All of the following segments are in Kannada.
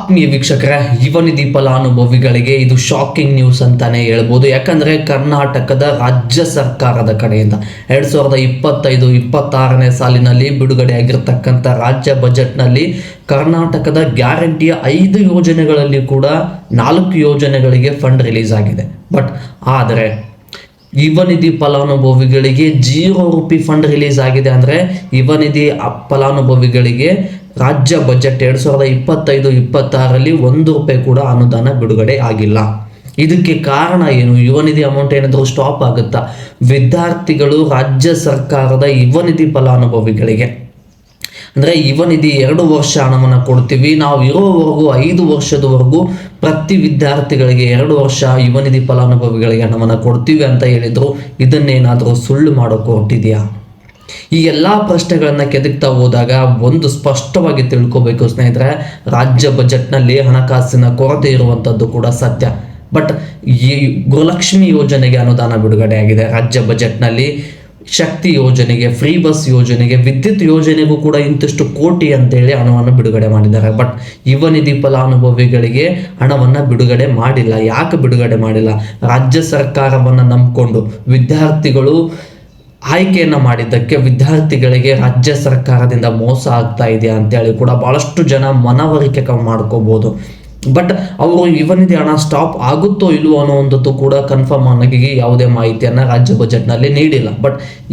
ಆತ್ಮೀಯ ವೀಕ್ಷಕರೇ, ಯುವನಿಧಿ ಫಲಾನುಭವಿಗಳಿಗೆ ಇದು ಶಾಕಿಂಗ್ ನ್ಯೂಸ್ ಅಂತಾನೆ ಹೇಳ್ಬೋದು. ಯಾಕಂದ್ರೆ ಕರ್ನಾಟಕದ ರಾಜ್ಯ ಸರ್ಕಾರದ ಕಡೆಯಿಂದ 2025-26ನೇ ಸಾಲಿನಲ್ಲಿ ಬಿಡುಗಡೆಯಾಗಿರ್ತಕ್ಕಂಥ ರಾಜ್ಯ ಬಜೆಟ್ನಲ್ಲಿ ಕರ್ನಾಟಕದ ಗ್ಯಾರಂಟಿಯ 5 ಯೋಜನೆಗಳಲ್ಲಿ ಕೂಡ 4 ಯೋಜನೆಗಳಿಗೆ ಫಂಡ್ ರಿಲೀಸ್ ಆಗಿದೆ. ಆದರೆ ಯುವನಿಧಿ ಫಲಾನುಭವಿಗಳಿಗೆ 0 ರೂಪಾಯಿ ಫಂಡ್ ರಿಲೀಸ್ ಆಗಿದೆ. ಅಂದರೆ ಯುವನಿಧಿ ಫಲಾನುಭವಿಗಳಿಗೆ ರಾಜ್ಯ ಬಜೆಟ್ 2025-26ರಲ್ಲಿ 1 ರೂಪಾಯಿ ಕೂಡ ಅನುದಾನ ಬಿಡುಗಡೆ ಆಗಿಲ್ಲ. ಇದಕ್ಕೆ ಕಾರಣ ಏನು? ಯುವನಿಧಿ ಅಮೌಂಟ್ ಏನಾದರೂ ಸ್ಟಾಪ್ ಆಗುತ್ತಾ? ವಿದ್ಯಾರ್ಥಿಗಳು ರಾಜ್ಯ ಸರ್ಕಾರದ ಯುವನಿಧಿ ಫಲಾನುಭವಿಗಳಿಗೆ ಅಂದರೆ ಯುವನಿಧಿ 2 ವರ್ಷ ಹಣವನ್ನು ಕೊಡ್ತೀವಿ, ನಾವು ಇರೋವರೆಗೂ 5 ವರ್ಷದವರೆಗೂ ಪ್ರತಿ ವಿದ್ಯಾರ್ಥಿಗಳಿಗೆ 2 ವರ್ಷ ಯುವನಿಧಿ ಫಲಾನುಭವಿಗಳಿಗೆ ಹಣವನ್ನು ಕೊಡ್ತೀವಿ ಅಂತ ಹೇಳಿದ್ರು. ಇದನ್ನೇನಾದರೂ ಸುಳ್ಳು ಮಾಡೋಕೆ ಹೊರಟಿದೆಯಾ? ಈ ಎಲ್ಲ ಪ್ರಶ್ನೆಗಳನ್ನು ಕೆದಕ್ತಾ ಹೋದಾಗ ಒಂದು ಸ್ಪಷ್ಟವಾಗಿ ತಿಳ್ಕೋಬೇಕು ಸ್ನೇಹಿತರೆ, ರಾಜ್ಯ ಬಜೆಟ್ನಲ್ಲಿ ಹಣಕಾಸಿನ ಕೊರತೆ ಇರುವಂಥದ್ದು ಕೂಡ ಸತ್ಯ. ಈ ಗೃಹಲಕ್ಷ್ಮಿ ಯೋಜನೆಗೆ ಅನುದಾನ ಬಿಡುಗಡೆ ಆಗಿದೆ ರಾಜ್ಯ ಬಜೆಟ್ನಲ್ಲಿ. ಶಕ್ತಿ ಯೋಜನೆಗೆ, ಫ್ರೀ ಬಸ್ ಯೋಜನೆಗೆ, ವಿದ್ಯುತ್ ಯೋಜನೆಗೂ ಕೂಡ ಇಂತಿಷ್ಟು ಕೋಟಿ ಅಂತೇಳಿ ಹಣವನ್ನು ಬಿಡುಗಡೆ ಮಾಡಿದ್ದಾರೆ. ಯುವನಿಧಿ ಫಲಾನುಭವಿಗಳಿಗೆ ಹಣವನ್ನು ಬಿಡುಗಡೆ ಮಾಡಿಲ್ಲ. ಯಾಕೆ ಬಿಡುಗಡೆ ಮಾಡಿಲ್ಲ? ರಾಜ್ಯ ಸರ್ಕಾರವನ್ನು ನಂಬಿಕೊಂಡು ವಿದ್ಯಾರ್ಥಿಗಳು ಆಯ್ಕೆಯನ್ನು ಮಾಡಿದ್ದಕ್ಕೆ ವಿದ್ಯಾರ್ಥಿಗಳಿಗೆ ರಾಜ್ಯ ಸರ್ಕಾರದಿಂದ ಮೋಸ ಆಗ್ತಾ ಇದೆಯಾ ಅಂತೇಳಿ ಕೂಡ ಭಾಳಷ್ಟು ಜನ ಮನವರಿಕೆ ಮಾಡ್ಕೋಬೋದು. ಅವರು ಯುವನಿಧಿ ಹಣ ಸ್ಟಾಪ್ ಆಗುತ್ತೋ ಇಲ್ವೋ ಅನ್ನೋವಂಥದ್ದು ಕೂಡ ಕನ್ಫರ್ಮ್ ಆಗಿ ಯಾವುದೇ ಮಾಹಿತಿಯನ್ನು ರಾಜ್ಯ ಬಜೆಟ್ನಲ್ಲಿ ನೀಡಿಲ್ಲ.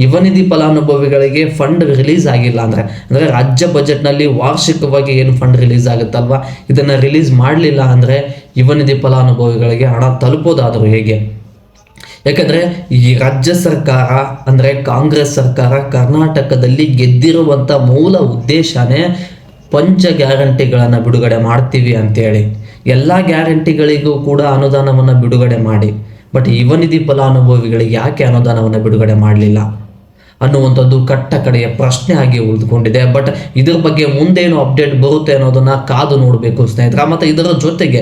ಯುವನಿಧಿ ಫಲಾನುಭವಿಗಳಿಗೆ ಫಂಡ್ ರಿಲೀಸ್ ಆಗಿಲ್ಲ ಅಂದರೆ ರಾಜ್ಯ ಬಜೆಟ್ನಲ್ಲಿ ವಾರ್ಷಿಕವಾಗಿ ಏನು ಫಂಡ್ ರಿಲೀಸ್ ಆಗುತ್ತಲ್ವ, ಇದನ್ನು ರಿಲೀಸ್ ಮಾಡಲಿಲ್ಲ ಅಂದರೆ ಯುವನಿಧಿ ಫಲಾನುಭವಿಗಳಿಗೆ ಹಣ ತಲುಪೋದಾದರೂ ಹೇಗೆ? ಯಾಕಂದರೆ ಈ ರಾಜ್ಯ ಸರ್ಕಾರ ಅಂದರೆ ಕಾಂಗ್ರೆಸ್ ಸರ್ಕಾರ ಕರ್ನಾಟಕದಲ್ಲಿ ಗೆದ್ದಿರುವಂಥ ಮೂಲ ಉದ್ದೇಶನೇ ಪಂಚ ಗ್ಯಾರಂಟಿಗಳನ್ನು ಬಿಡುಗಡೆ ಮಾಡ್ತೀವಿ ಅಂತೇಳಿ. ಎಲ್ಲ ಗ್ಯಾರಂಟಿಗಳಿಗೂ ಕೂಡ ಅನುದಾನವನ್ನು ಬಿಡುಗಡೆ ಮಾಡಿ, ಯುವನಿಧಿ ಫಲಾನುಭವಿಗಳಿಗೆ ಯಾಕೆ ಅನುದಾನವನ್ನು ಬಿಡುಗಡೆ ಮಾಡಲಿಲ್ಲ ಅನ್ನುವಂಥದ್ದು ಕಟ್ಟ ಕಡೆಯ ಪ್ರಶ್ನೆ ಆಗಿ ಉಳಿದುಕೊಂಡಿದೆ. ಇದ್ರ ಬಗ್ಗೆ ಮುಂದೇನು ಅಪ್ಡೇಟ್ ಬರುತ್ತೆ ಅನ್ನೋದನ್ನು ಕಾದು ನೋಡಬೇಕು ಸ್ನೇಹಿತರೆ. ಮತ್ತು ಇದರ ಜೊತೆಗೆ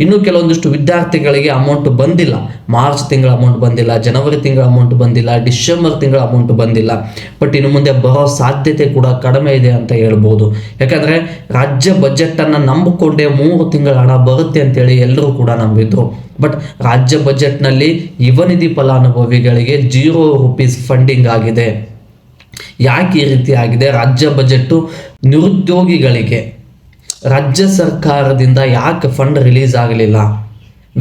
ಇನ್ನೂ ಕೆಲವೊಂದಿಷ್ಟು ವಿದ್ಯಾರ್ಥಿಗಳಿಗೆ ಅಮೌಂಟ್ ಬಂದಿಲ್ಲ. ಮಾರ್ಚ್ ತಿಂಗಳ ಅಮೌಂಟ್ ಬಂದಿಲ್ಲ, ಜನವರಿ ತಿಂಗಳ ಅಮೌಂಟ್ ಬಂದಿಲ್ಲ, ಡಿಸೆಂಬರ್ ತಿಂಗಳ ಅಮೌಂಟ್ ಬಂದಿಲ್ಲ. ಇನ್ನು ಮುಂದೆ ಬರೋ ಸಾಧ್ಯತೆ ಕೂಡ ಕಡಿಮೆ ಇದೆ ಅಂತ ಹೇಳ್ಬೋದು. ಯಾಕಂದರೆ ರಾಜ್ಯ ಬಜೆಟನ್ನು ನಂಬಿಕೊಂಡೇ 3 ತಿಂಗಳ ಹಣ ಬರುತ್ತೆ ಅಂತೇಳಿ ಎಲ್ಲರೂ ಕೂಡ ನಂಬಿದ್ರು. ರಾಜ್ಯ ಬಜೆಟ್ನಲ್ಲಿ ಯುವನಿಧಿ ಫಲಾನುಭವಿಗಳಿಗೆ 0 ರೂಪೀಸ್ ಫಂಡಿಂಗ್ ಆಗಿದೆ. ಯಾಕೆ ಈ ರೀತಿ ಆಗಿದೆ? ರಾಜ್ಯ ಬಜೆಟ್ಟು ನಿರುದ್ಯೋಗಿಗಳಿಗೆ ರಾಜ್ಯ ಸರ್ಕಾರದಿಂದ ಯಾಕೆ ಫಂಡ್ ರಿಲೀಸ್ ಆಗಲಿಲ್ಲ?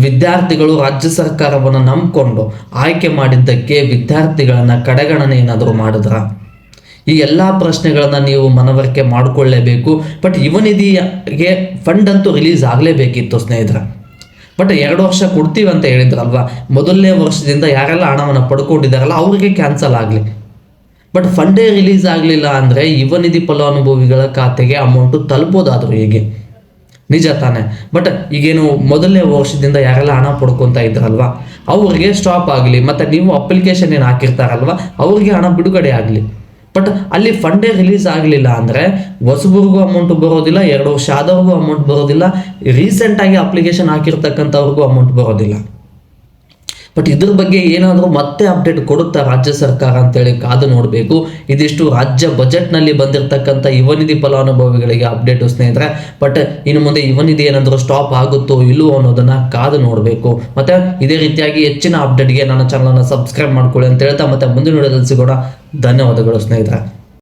ವಿದ್ಯಾರ್ಥಿಗಳು ರಾಜ್ಯ ಸರ್ಕಾರವನ್ನು ನಂಬಿಕೊಂಡು ಆಯ್ಕೆ ಮಾಡಿದ್ದಕ್ಕೆ ವಿದ್ಯಾರ್ಥಿಗಳನ್ನು ಕಡೆಗಣನೆ ಏನಾದರೂ ಮಾಡಿದ್ರ? ಈ ಎಲ್ಲ ಪ್ರಶ್ನೆಗಳನ್ನು ನೀವು ಮನವರಿಕೆ ಮಾಡಿಕೊಳ್ಳಲೇಬೇಕು. ಯುವನಿಧಿಗೆ ಫಂಡ್ ಅಂತೂ ರಿಲೀಸ್ ಆಗಲೇಬೇಕಿತ್ತು ಸ್ನೇಹಿತರೆ. 2 ವರ್ಷ ಕೊಡ್ತೀವಿ ಅಂತ ಹೇಳಿದ್ರಲ್ವ, ಮೊದಲನೇ ವರ್ಷದಿಂದ ಯಾರೆಲ್ಲ ಹಣವನ್ನು ಪಡ್ಕೊಂಡಿದ್ದಾರಲ್ಲ ಅವರಿಗೆ ಕ್ಯಾನ್ಸಲ್ ಆಗಲಿ. ಫಂಡೇ ರಿಲೀಸ್ ಆಗಲಿಲ್ಲ ಅಂದರೆ ಯುವನಿಧಿ ಫಲಾನುಭವಿಗಳ ಖಾತೆಗೆ ಅಮೌಂಟು ತಲುಪೋದಾದರೂ ಹೇಗೆ? ನಿಜ ತಾನೆ? ಈಗೇನು ಮೊದಲನೇ ವರ್ಷದಿಂದ ಯಾರೆಲ್ಲ ಹಣ ಪಡ್ಕೊತಾ ಇದ್ರಲ್ವ ಅವ್ರಿಗೆ ಸ್ಟಾಪ್ ಆಗಲಿ, ಮತ್ತು ನೀವು ಅಪ್ಲಿಕೇಶನ್ ಏನು ಹಾಕಿರ್ತಾರಲ್ವ ಅವ್ರಿಗೆ ಹಣ ಬಿಡುಗಡೆ ಆಗಲಿ. ಅಲ್ಲಿ ಫಂಡೇ ರಿಲೀಸ್ ಆಗಲಿಲ್ಲ ಅಂದರೆ ಹೊಸಬರಿಗೂ ಅಮೌಂಟ್ ಬರೋದಿಲ್ಲ, 2 ವರ್ಷ ಆದವ್ರಿಗೂ ಅಮೌಂಟ್ ಬರೋದಿಲ್ಲ, ರೀಸೆಂಟಾಗಿ ಅಪ್ಲಿಕೇಶನ್ ಹಾಕಿರ್ತಕ್ಕಂಥವ್ರಿಗೂ ಅಮೌಂಟ್ ಬರೋದಿಲ್ಲ. ಇದ್ರ ಬಗ್ಗೆ ಏನಾದರೂ ಮತ್ತೆ ಅಪ್ಡೇಟ್ ಕೊಡುತ್ತಾ ರಾಜ್ಯ ಸರ್ಕಾರ ಅಂತೇಳಿ ಕಾದು ನೋಡಬೇಕು. ಇದಿಷ್ಟು ರಾಜ್ಯ ಬಜೆಟ್ನಲ್ಲಿ ಬಂದಿರತಕ್ಕಂಥ ಯುವನಿಧಿ ಫಲಾನುಭವಿಗಳಿಗೆ ಅಪ್ಡೇಟು ಸ್ನೇಹಿತರೆ. ಇನ್ನು ಮುಂದೆ ಯುವನಿಧಿ ಏನಾದರೂ ಸ್ಟಾಪ್ ಆಗುತ್ತೋ ಇಲ್ಲವೋ ಅನ್ನೋದನ್ನು ಕಾದು ನೋಡಬೇಕು. ಮತ್ತು ಇದೇ ರೀತಿಯಾಗಿ ಹೆಚ್ಚಿನ ಅಪ್ಡೇಟ್ಗೆ ನನ್ನ ಚಾನಲನ್ನು ಸಬ್ಸ್ಕ್ರೈಬ್ ಮಾಡ್ಕೊಳ್ಳಿ ಅಂತ ಹೇಳ್ತಾ ಮತ್ತೆ ಮುಂದಿನ ವಿಡಿಯೋದಲ್ಲಿ ಸಿಗೋಣ. ಧನ್ಯವಾದಗಳು ಸ್ನೇಹಿತರೆ.